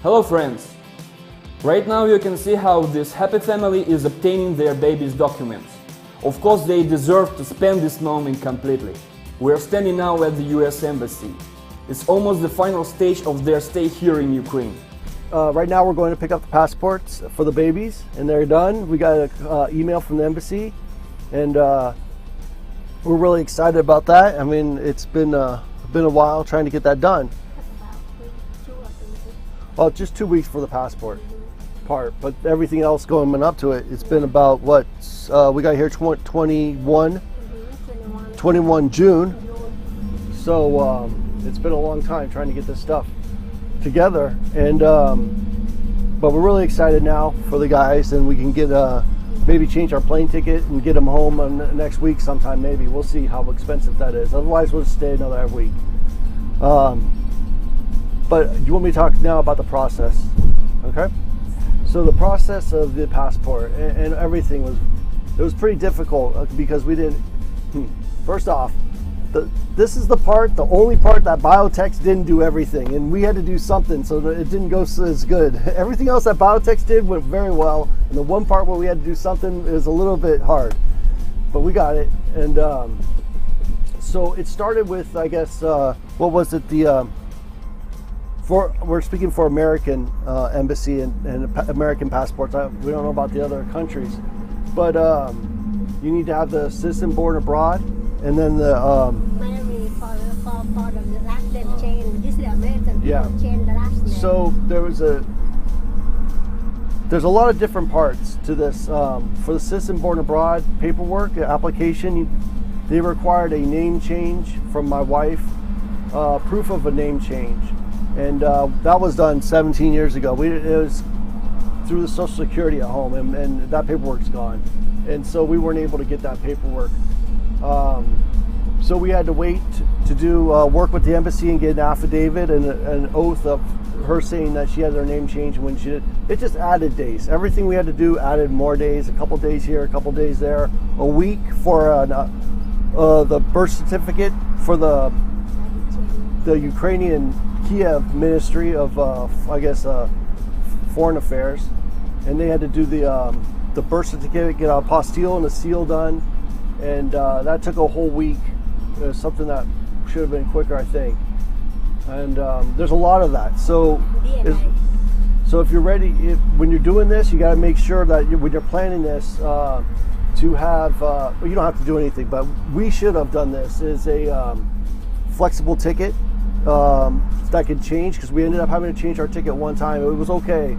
Hello friends! Right now you can see how this happy family is obtaining their baby's documents. Of course they deserve to spend this moment completely. We are standing now at the US Embassy. It's almost the final stage of their stay here in Ukraine. Right now we're going to pick up the passports for the babies and they're done. We got an email from the embassy and we're really excited about that. I mean, it's been a while trying to get that done. Well, just 2 weeks for the passport part, but everything else going up to it, it's been about what? We got here 21 June. So it's been a long time trying to get this stuff together, and but we're really excited now for the guys, and we can get maybe change our plane ticket and get them home next week sometime. Maybe we'll see how expensive that is. Otherwise, we'll just stay another week. But do you want me to talk now about the process? Okay. So the process of the passport and everything was pretty difficult because we didn't. First off, this is the only part that Biotex didn't do everything, and we had to do something so that it didn't go as good. Everything else that Biotex did went very well, and the one part where we had to do something is a little bit hard, but we got it. And so it started with, I guess, what was it? We're speaking for American embassy and American passports. We don't know about the other countries, but you need to have the citizen born abroad, and then the for the last name change. This is American people change the last name. So there's a lot of different parts to this. For the citizen born abroad paperwork application, they required a name change from my wife, proof of a name change. And that was done 17 years ago. It was through the Social Security at home, and that paperwork's gone. And so we weren't able to get that paperwork. So we had to wait to do work with the embassy and get an affidavit and an oath of her saying that she had her name changed when she did. It just added days. Everything we had to do added more days, a couple days here, a couple days there, a week for the birth certificate for the Ukrainian Kiev Ministry of, I guess, Foreign Affairs, and they had to do the birth certificate, get a apostille and a seal done, and that took a whole week. It was something that should have been quicker, I think. And there's a lot of that. So if you're ready, when you're doing this, you got to make sure that when you're planning this, to have, well, you don't have to do anything, but we should have done this, is a flexible ticket. That could change, because we ended up having to change our ticket one time. It was okay,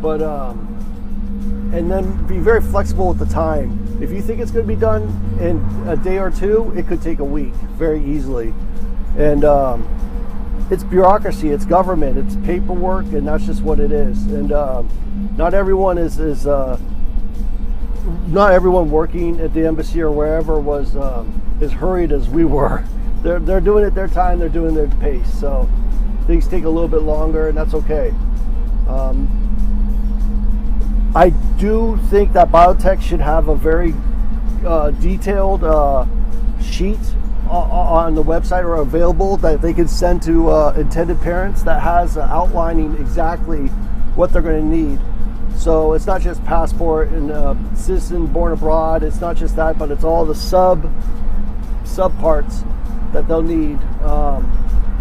but and then be very flexible with the time. If you think it's going to be done in a day or two, it could take a week very easily. And it's bureaucracy, it's government, it's paperwork, and that's just what it is. And not everyone is not everyone working at the embassy or wherever was as hurried as we were. They're doing it their time, they're doing their pace, so things take a little bit longer, and that's okay. I do think that Biotech should have a very detailed sheet on the website or available that they can send to intended parents that has outlining exactly what they're going to need. So it's not just passport and citizen born abroad, it's not just that, but it's all the sub parts that they'll need.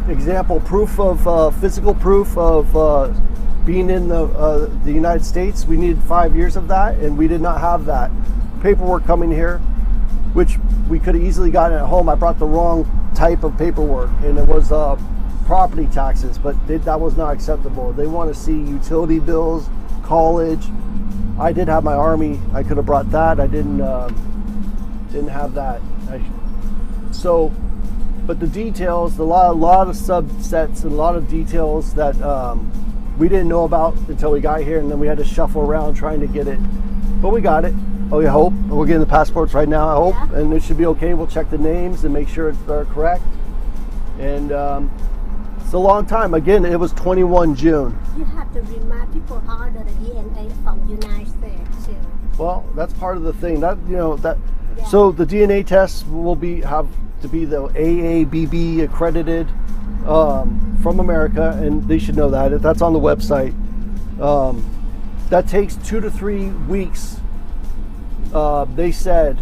Example, proof of physical proof of being in the United States. We needed 5 years of that, and we did not have that. Paperwork coming here, which we could have easily gotten at home. I brought the wrong type of paperwork, and it was property taxes, but that was not acceptable. They want to see utility bills, college. I did have my Army. I could have brought that. I didn't have that. But the details, a lot of subsets and a lot of details that we didn't know about until we got here, and then we had to shuffle around trying to get it. But we got it. Oh, we hope. We're getting the passports right now, I hope, and it should be okay. We'll check the names and make sure they're correct. And it's a long time. Again, it was 21 June. You have to remind people order the DNA from United States too. Well, that's part of the thing. So the DNA tests will have to be the AABB accredited, from America, and they should know that. That's on the website. That takes 2 to 3 weeks, they said.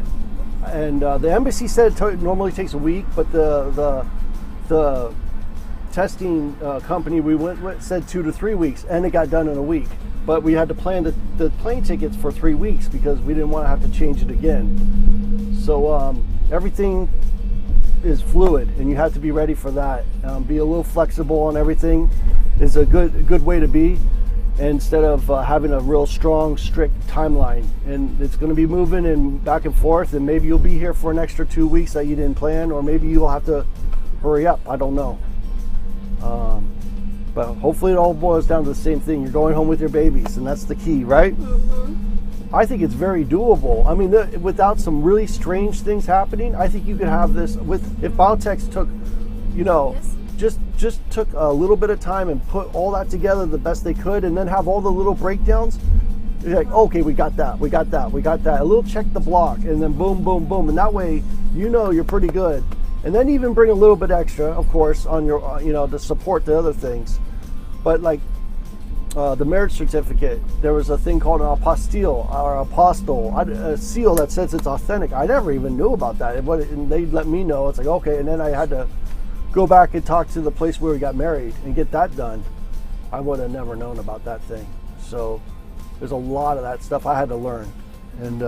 And the embassy said it normally takes a week, but the testing company we went with said 2 to 3 weeks, and it got done in a week. But we had to plan the plane tickets for 3 weeks because we didn't want to have to change it again. So everything is fluid, and you have to be ready for that. Be a little flexible on everything is a good way to be, instead of having a real strong, strict timeline. And it's going to be moving and back and forth, and maybe you'll be here for an extra 2 weeks that you didn't plan, or maybe you'll have to hurry up. I don't know. But hopefully it all boils down to the same thing. You're going home with your babies, and that's the key, right? Mm-hmm. I think it's very doable. I mean, without some really strange things happening, I think you could have this if Biotech took, yes, just took a little bit of time and put all that together the best they could, and then have all the little breakdowns. You're like, okay, we got that. A little check the block, and then boom, boom, boom, and that way you're pretty good. And then even bring a little bit extra, of course, on your to support the other things. But like the marriage certificate, there was a thing called an apostille or apostle, a seal that says it's authentic. I never even knew about that. And they let me know. It's like, okay, and then I had to go back and talk to the place where we got married and get that done. I would have never known about that thing. So there's a lot of that stuff I had to learn. And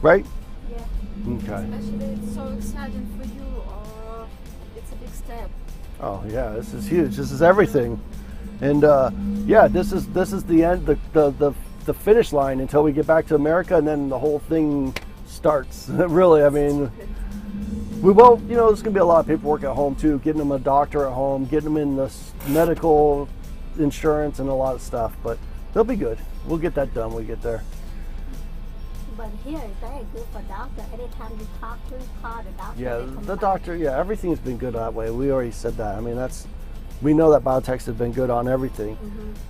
right? Yeah. Okay. Especially it's so exciting for you, or it's a big step. Oh yeah, this is huge. This is everything. And this is the end, the finish line until we get back to America, and then the whole thing starts. Really, I mean, there's gonna be a lot of paperwork at home too, getting them a doctor at home, getting them in the medical insurance and a lot of stuff, but they'll be good. We'll get that done when we get there. But here is very good for doctor. Anytime you talk to call the doctor. Yeah, the doctor, everything's been good that way. We already said that. I mean, we know that Biotech has been good on everything.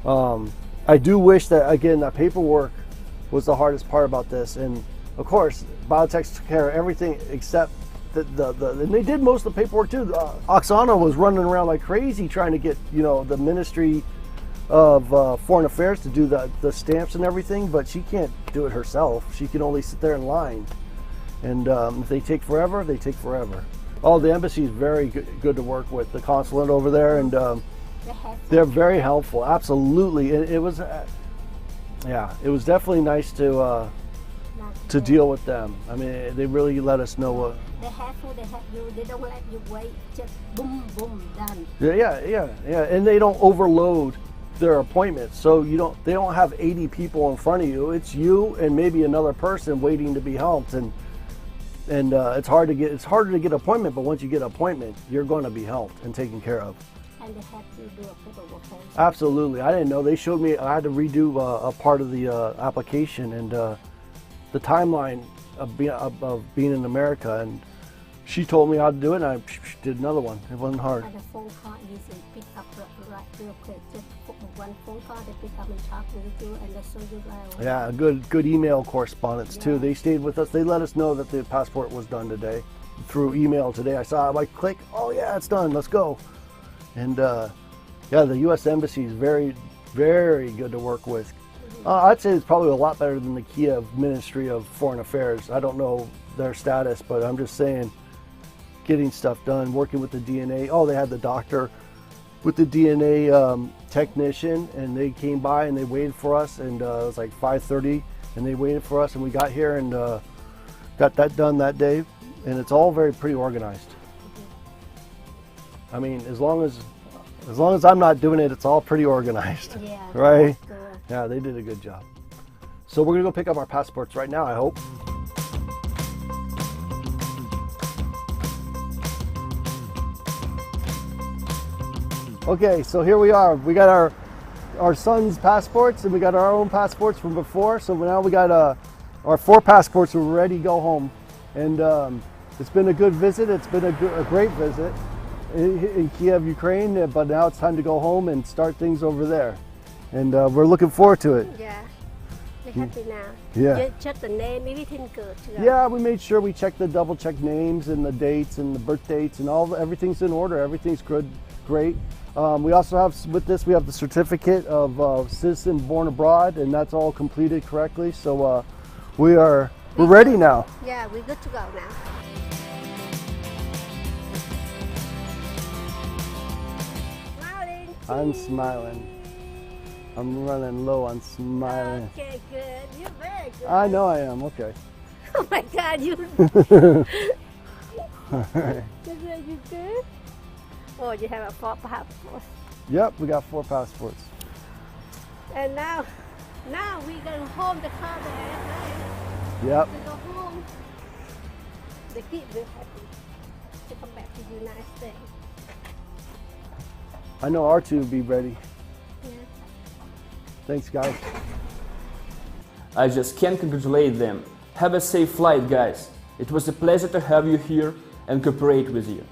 Mm-hmm. I do wish that, again, that paperwork was the hardest part about this. And of course, Biotech took care of everything except and they did most of the paperwork too. Oksana was running around like crazy trying to get, the Ministry of Foreign Affairs to do the stamps and everything, but she can't do it herself. She can only sit there in line. And if they take forever, they take forever. Oh, the embassy is very good to work with, the consulate over there, and they're very helpful. Absolutely, it was definitely nice to deal with them. I mean, they really let us know what. They have you. They don't let you wait. Just boom, boom, done. Yeah, and they don't overload their appointments, so they don't have 80 people in front of you. It's you and maybe another person waiting to be helped, and it's harder to get an appointment, but once you get an appointment, you're going to be helped and taken care of. And they have to do a paperwork also. Absolutely. I didn't know. They showed me. I had to redo a part of the application, and the timeline of being in America, and she told me how to do it, and I did another one. It wasn't hard. And the phone call easy, pick up right real quick. Just put one phone call, they pick up and talk with you, and they show you right away. Yeah, good email correspondence too. They stayed with us. They let us know that the passport was done today through email today. I saw it, like, click. Oh yeah, it's done. Let's go. And the U.S. Embassy is very, very good to work with. I'd say it's probably a lot better than the Kiev Ministry of Foreign Affairs. I don't know their status, but I'm just saying, getting stuff done, working with the DNA. Oh, they had the doctor with the DNA technician, and they came by and they waited for us, and it was like 5:30, and they waited for us, and we got here and got that done that day, and it's all pretty organized. I mean, as long as I'm not doing it, it's all pretty organized. Yeah, right? that's good. Yeah, they did a good job. So we're gonna go pick up our passports right now, I hope. Okay, so here we are. We got our son's passports, and we got our own passports from before. So now we got our 4 passports. We're ready to go home, and it's been a good visit. It's been a great visit in Kiev, Ukraine. But now it's time to go home and start things over there, and we're looking forward to it. Yeah. They're happy now. Yeah. You check the name, everything good. Yeah, we made sure we checked double check names and the dates and the birth dates and everything's in order. Everything's good, great. We also have with this we have the certificate of citizen born abroad, and that's all completed correctly. So we're ready now. Yeah, we're good to go now. Smiling. I'm smiling. I'm running low on smiling. Okay, good. You're very good. I know I am. Okay. Oh my God, you. All right. You good? Oh, you have a passport. Yep, we got 4 passports. And now we go home the car there. Yep. We go home. The kids will happy to come back to the United States. I know our 2 will be ready. Yeah. Thanks, guys. I just can't congratulate them. Have a safe flight, guys. It was a pleasure to have you here and cooperate with you.